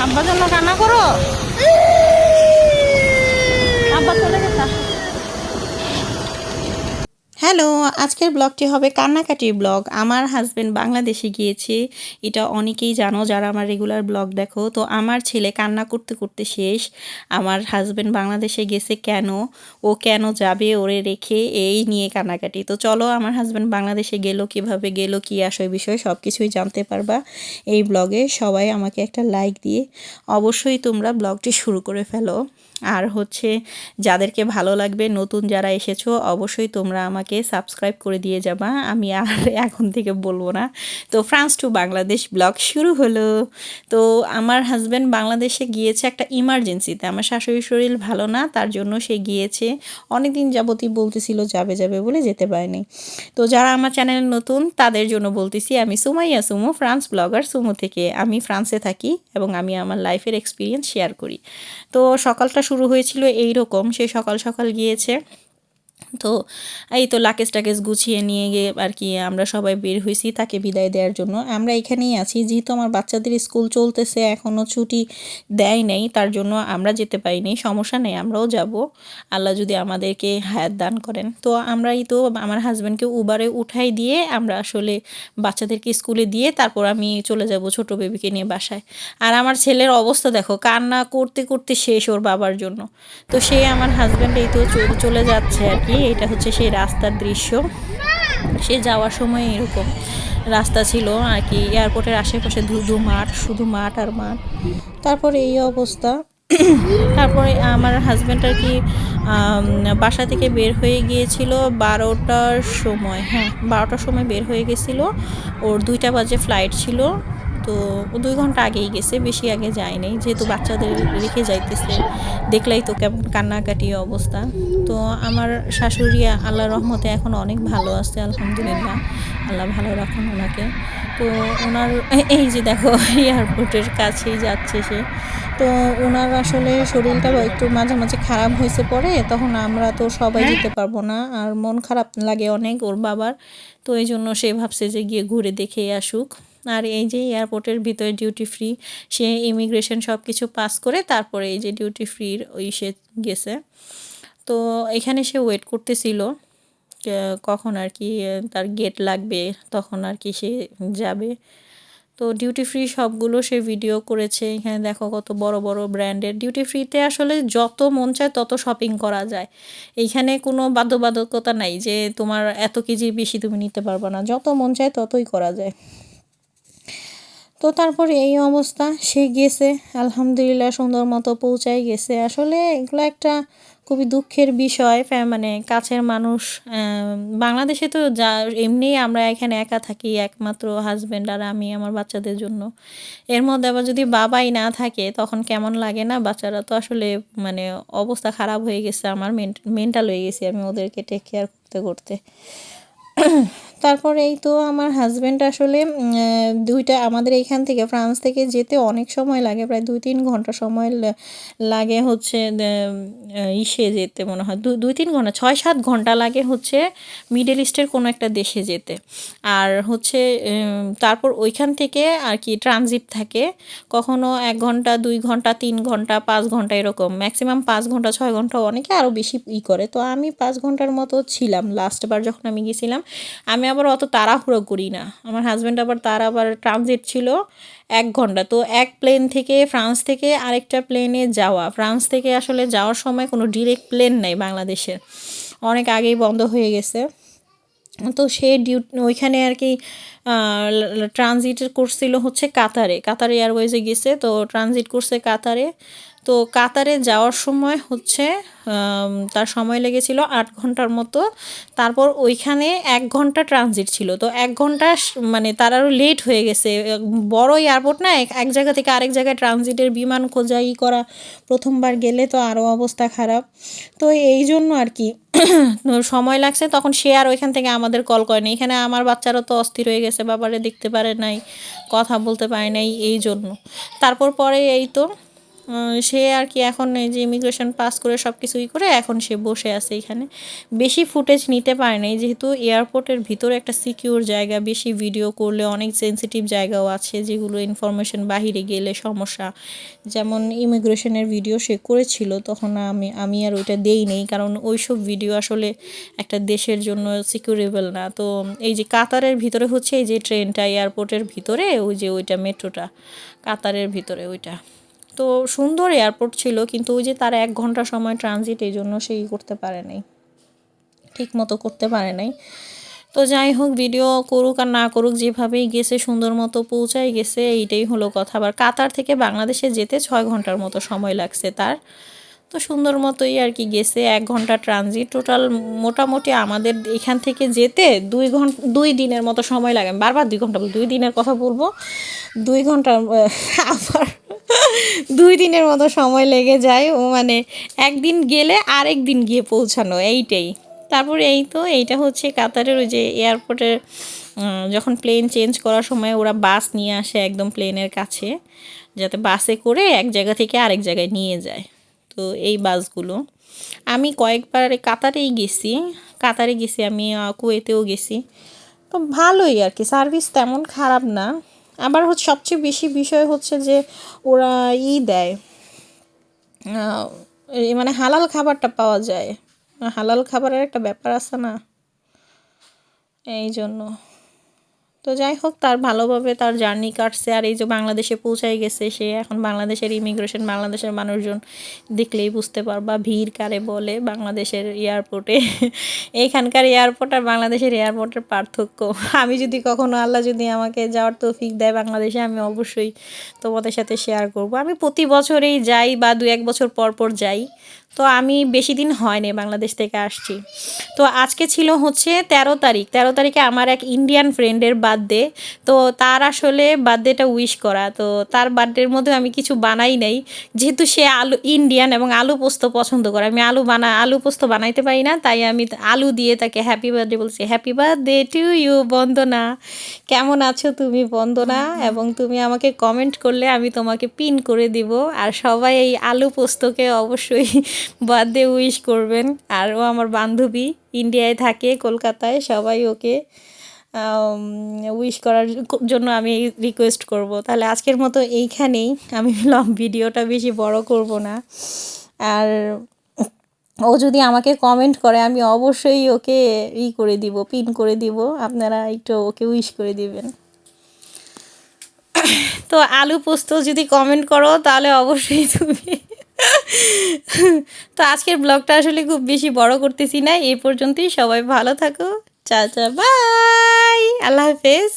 আব্বার জন্য কান্না করো? আব্বা চলে গেছে। হ্যালো, আজকের ব্লগটি হবে কান্নাকাটির ব্লগ। আমার হাজবেন্ড বাংলাদেশে গিয়েছে, এটা অনেকেই জানো যারা আমার রেগুলার ব্লগ দেখো। তো আমার ছেলে কান্না করতে করতে শেষ। আমার হাজবেন্ড বাংলাদেশে গেছে কেন, ও কেন যাবে ওরে রেখে, এই নিয়ে কান্নাকাটি। তো চলো আমার হাজবেন্ড বাংলাদেশে গেল, কিভাবে গেল, কি আসল বিষয় সব কিছুই জানতে পারবা এই ব্লগে। সবাই আমাকে একটা লাইক দিয়ে অবশ্যই তোমরা ব্লগটি শুরু করে ফেলো। আর হচ্ছে যাদেরকে ভালো লাগবে, নতুন যারা এসেছো, অবশ্যই তোমরা আমাকে সাবস্ক্রাইব করে দিয়ে যাবা। আমি আর এখন থেকে বলবো না। তো ফ্রান্স টু বাংলাদেশ ব্লগ শুরু হলো। তো আমার হাজব্যান্ড বাংলাদেশে গিয়েছে একটা ইমার্জেন্সিতে। আমার শাশুড়ির শরীর ভালো না, তার জন্য সে গিয়েছে। অনেক দিন যাবতই বলতেছিল যাবে যাবে বলে, যেতে পারেনি। তো যারা আমার চ্যানেল নতুন তাদের জন্য বলতেছি, আমি সুমাইয়া সুমু, ফ্রান্স ব্লগার সুমু থেকে। আমি ফ্রান্সে থাকি এবং আমি আমার লাইফের এক্সপিরিয়েন্স শেয়ার করি। তো সকালটা শুরু হয়েছিল এই রকম, সে সকাল সকাল গিয়েছে। তো এই তো লাকেজ টাকেজ গুছিয়ে নিয়ে গিয়ে আর কি আমরা সবাই বের হয়েছি তাকে বিদায় দেওয়ার জন্য। আমরা এখানেই আছি, যেহেতু আমার বাচ্চাদের স্কুল চলতেছে, এখনও ছুটি দেয় নেই, তার জন্য আমরা যেতে পারিনি। সমস্যা নেই, আমরাও যাব, আল্লাহ যদি আমাদেরকে হায়াত দান করেন। তো আমরাই তো আমার হাজব্যান্ডকে উবারে উঠাই দিয়ে আমরা আসলে বাচ্চাদেরকে স্কুলে দিয়ে তারপর আমি চলে যাব ছোট বেবিকে নিয়ে বাসায়। আর আমার ছেলের অবস্থা দেখো, কান্না করতে করতে শেষ ওর বাবার জন্য। তো সে আমার হাজব্যান্ড এই তো চলে যাচ্ছে আর কি। এটা হচ্ছে সেই রাস্তার দৃশ্য। সে যাওয়ার সময় এরকম রাস্তা ছিল আর কি, এয়ারপোর্টের আশেপাশে ধুধু মাঠ, শুধু মাঠ আর মাঠ। তারপরে এই অবস্থা। তারপরে আমার হাজব্যান্ড আর কি বাসা থেকে বের হয়ে গিয়েছিল 12টার সময়। হ্যাঁ, 12টার সময় বের হয়ে গেছিলো। ওর 2টা বাজে ফ্লাইট ছিল। তো ও 2 ঘন্টা আগেই গেছে, বেশি আগে যায়নি, যেহেতু বাচ্চাদের রেখে যাইতেছে। দেখলেই তো কেমন কান্নাকাটি অবস্থা। তো আমার শাশুড়ি আল্লাহর রহমতে এখন অনেক ভালো আছে, আলহামদুলিল্লাহ। আল্লাহ ভালো রাখুন ওনাকে। তো ওনার এই যে দেখো এয়ারপোর্টের কাছেই যাচ্ছে সে। তো ওনার আসলে শরীরটা একটু মাঝে মাঝে খারাপ হয়েছে পরে, তখন আমরা তো সবাই যেতে পারবো না, আর মন খারাপ লাগে অনেক ওর বাবার। তো এই জন্য সে ভাবছে যে গিয়ে ঘুরে দেখে আসুক। আর এই যে এয়ারপোর্টের ভিতরে ডিউটি ফ্রি, সে ইমিগ্রেশন সব কিছু পাস করে তারপরে এই যে ডিউটি ফ্রির ওই সে গেছে। তো এখানে সে ওয়েট করতেছিল কখন আর কি তার গেট লাগবে, তখন আর কি সে যাবে। তো ডিউটি ফ্রি সবগুলো সে ভিডিও করেছে। এখানে দেখো কত বড় বড় ব্র্যান্ডের। ডিউটি ফ্রিতে আসলে যত মন চায় তত শপিং করা যায়। এইখানে কোনো বাধ্যবাধকতা নাই যে তোমার এত কেজির বেশি তুমি নিতে পারবে না, যত মন চায় ততই করা যায়। তো তারপরে এই অবস্থা, সে গেছে আলহামদুলিল্লাহ, সুন্দর মতো পৌঁছায় গেছে। আসলে এগুলো একটা খুবই দুঃখের বিষয়। মানে কাছের মানুষ, বাংলাদেশে তো যা এমনি আমরা এখানে একা থাকি, একমাত্র হাজব্যান্ড আর আমি আমার বাচ্চাদের জন্য। এর মধ্যে আবার যদি বাবাই না থাকে তখন কেমন লাগে না? বাচ্চারা তো আসলে মানে অবস্থা খারাপ হয়ে গেছে, আমার মেন্টাল হয়ে গেছি আমি ওদেরকে টেক কেয়ার করতে করতে। তারপরে এই তো আমার হাজব্যান্ড আসলে 2টা আমাদের এইখান থেকে ফ্রান্স থেকে যেতে অনেক সময় লাগে, প্রায় 2-3 ঘন্টা সময় লাগে হচ্ছে ইসে যেতে, মনে হয় 2-3 ঘন্টা, 6-7 ঘন্টা লাগে হচ্ছে মিডল ইস্টের কোনো একটা দেশে যেতে। আর হচ্ছে তারপর ওইখান থেকে আর কি ট্রানজিট থাকে, কখনো 1 ঘন্টা, 2 ঘন্টা, 3 ঘন্টা, 5 ঘন্টা, এরকম ম্যাক্সিমাম 5 ঘন্টা, 6 ঘন্টা, অনেকে আরও বেশি করে। তো আমি 5 ঘন্টার মতো ছিলাম লাস্টবার যখন আমি গেছিলাম। আমি আবার অত তাড়াহুড়ো করি না, আমার হাজব্যান্ড আবার তার আবার ট্রানজিট ছিল 1 ঘন্টা। তো এক প্লেন থেকে ফ্রান্স থেকে আরেকটা প্লেনে যাওয়া, ফ্রান্স থেকে আসলে যাওয়ার সময় কোনো ডিরেক্ট প্লেন নেই বাংলাদেশের, অনেক আগেই বন্ধ হয়ে গেছে। তো সে ওইখানে আর কি ট্রানজিট করছিল হচ্ছে কাতারে, কাতার এয়ারওয়েজে গেছে। তো ট্রানজিট করছে কাতারে। তো কাতারে যাওয়ার সময় হচ্ছে তার সময় লেগেছিল 8 ঘন্টার মতো। তারপর ওইখানে 1 ঘন্টা ট্রানজিট ছিল। তো 1 ঘন্টা মানে তার আরও লেট হয়ে গেছে। বড় এয়ারপোর্ট না, এক জায়গা থেকে আরেক জায়গায় ট্রানজিটের বিমান খোঁজাই করা, প্রথমবার গেলে তো আরও অবস্থা খারাপ। তো এই জন্য আর কি সময় লাগছে। তখন সে আর ওইখান থেকে আমাদের কল করেনি। এখানে আমার বাচ্চারা তো অস্থির হয়ে গেছে, বাবারে দেখতে পারে নাই, কথা বলতে পারে নাই, এই জন্য। তারপর পরে এই তো সে আর কি এখন এই যে ইমিগ্রেশন পাস করে সব কিছুই করে এখন সে বসে আছে এখানে। বেশি ফুটেজ নিতে পারে নাই যেহেতু এয়ারপোর্টের ভিতরে একটা সিকিউর জায়গা, বেশি ভিডিও করলে অনেক সেন্সিটিভ জায়গাও আছে যেগুলো ইনফরমেশন বাহিরে গেলে সমস্যা। যেমন ইমিগ্রেশনের ভিডিও সে করেছিল, তখন আমি আর ওইটা দেই নেই, কারণ ওইসব ভিডিও আসলে একটা দেশের জন্য সিকিউরেবল না। তো এই যে কাতারের ভিতরে হচ্ছে এই যে ট্রেনটা এয়ারপোর্টের ভিতরে, ওই যে ওইটা মেট্রোটা কাতারের ভিতরে ওইটা, তো সুন্দর এয়ারপোর্ট ছিল, কিন্তু ওই যে তার 1 ঘন্টা সময় ট্রানজিট, এই জন্য সেই করতে পারে নাই, ঠিক মতো করতে পারে নাই। তো যাই হোক, ভিডিও করুক আর না করুক, যেভাবেই গেছে সুন্দর মতো পৌঁছাই গেছে, এইটাই হলো কথা। আবার কাতার থেকে বাংলাদেশে যেতে 6 ঘন্টার মতো সময় লাগছে তার। তো সুন্দর মতোই আর কি গেছে, 1 ঘন্টা ট্রানজিট টোটাল। মোটামুটি আমাদের এখান থেকে যেতে 2 দিনের মতো সময় লাগে। আমি বারবার 2 ঘন্টা বলি, 2 দিনের কথা বলবো, 2 ঘন্টা আবার 2 দিনের মতো সময় লেগে যায়। ও মানে একদিন গেলে আরেক দিন গিয়ে পৌঁছানো, এইটাই। তারপরে এই তো এইটা হচ্ছে কাতারের ওই যে এয়ারপোর্টের, যখন প্লেন চেঞ্জ করার সময় ওরা বাস নিয়ে আসে একদম প্লেনের কাছে, যাতে বাসে করে এক জায়গা থেকে আরেক জায়গায় নিয়ে যায়। তো এই বাসগুলো আমি কয়েকবার কাতারে গেছি আমি, কুয়েতেও গেছি। তো ভালোই আর কি, সার্ভিস তেমন খারাপ না। আবার হচ্ছে সবচেয়ে বেশি বিষয় হচ্ছে যে ওরা দেয়, মানে হালাল খাবারটা পাওয়া যায়। হালাল খাবারের একটা ব্যাপার আছে না, এই জন্য। তো যাই হোক, তার ভালোভাবে তার জার্নি কাটছে। আর এই যে বাংলাদেশে পৌঁছায় গেছে সে, এখন বাংলাদেশের ইমিগ্রেশন, বাংলাদেশের মানুষজন দেখলেই বুঝতে পারবা ভিড় কারে বলে বাংলাদেশের এয়ারপোর্টে। এইখানকার এয়ারপোর্ট আর বাংলাদেশের এয়ারপোর্টের পার্থক্য। আমি যদি কখনো, আল্লাহ যদি আমাকে যাওয়ার তৌফিক দেয় বাংলাদেশে, আমি অবশ্যই তোমাদের সাথে শেয়ার করব। আমি প্রতি বছরেই যাই বা 2-1 বছর পর পর যাই। তো আমি বেশি দিন হয়নি বাংলাদেশ থেকে আসছি। তো আজকে ছিল হচ্ছে 13 তারিখ, 13 তারিখে আমার এক ইন্ডিয়ান ফ্রেন্ডের বার্থডে। তো তার আসলে বার্থডেটা উইশ করা, তো তার বার্থডের মধ্যে আমি কিছু বানাই নাই, যেহেতু সে ইন্ডিয়ান এবং আলু পোস্ত পছন্দ করে। আমি আলু পোস্ত বানাইতে পারি না, তাই আমি আলু দিয়ে তাকে হ্যাপি বার্থডে বলছি। হ্যাপি বার্থডে টু ইউ বন্দনা, কেমন আছো তুমি বন্দনা? এবং তুমি আমাকে কমেন্ট করলে আমি তোমাকে পিন করে দিব। আর সবাই এই আলু পোস্তকে অবশ্যই বার্থডে উইশ করবেন। আর ও আমার বান্ধবী, ইন্ডিয়ায় থাকে, কলকাতায়। সবাই ওকে উইশ করার জন্য আমি রিকোয়েস্ট করব। তাহলে আজকের মতো এইখানেই, আমি ভিডিওটা বেশি বড় করব না। আর ও যদি আমাকে কমেন্ট করে আমি অবশ্যই ওকে করে দিব, পিন করে দিব। আপনারা একটু ওকে উইশ করে দিবেন। তো আলু পোস্ত যদি কমেন্ট করো তাহলে অবশ্যই তুমি। তো আজকের ব্লগটা আসলে খুব বেশি বড় করতেছি না, এই পর্যন্তই। সবাই ভালো থাকো, চা বাই, আল্লাহ হাফেজ।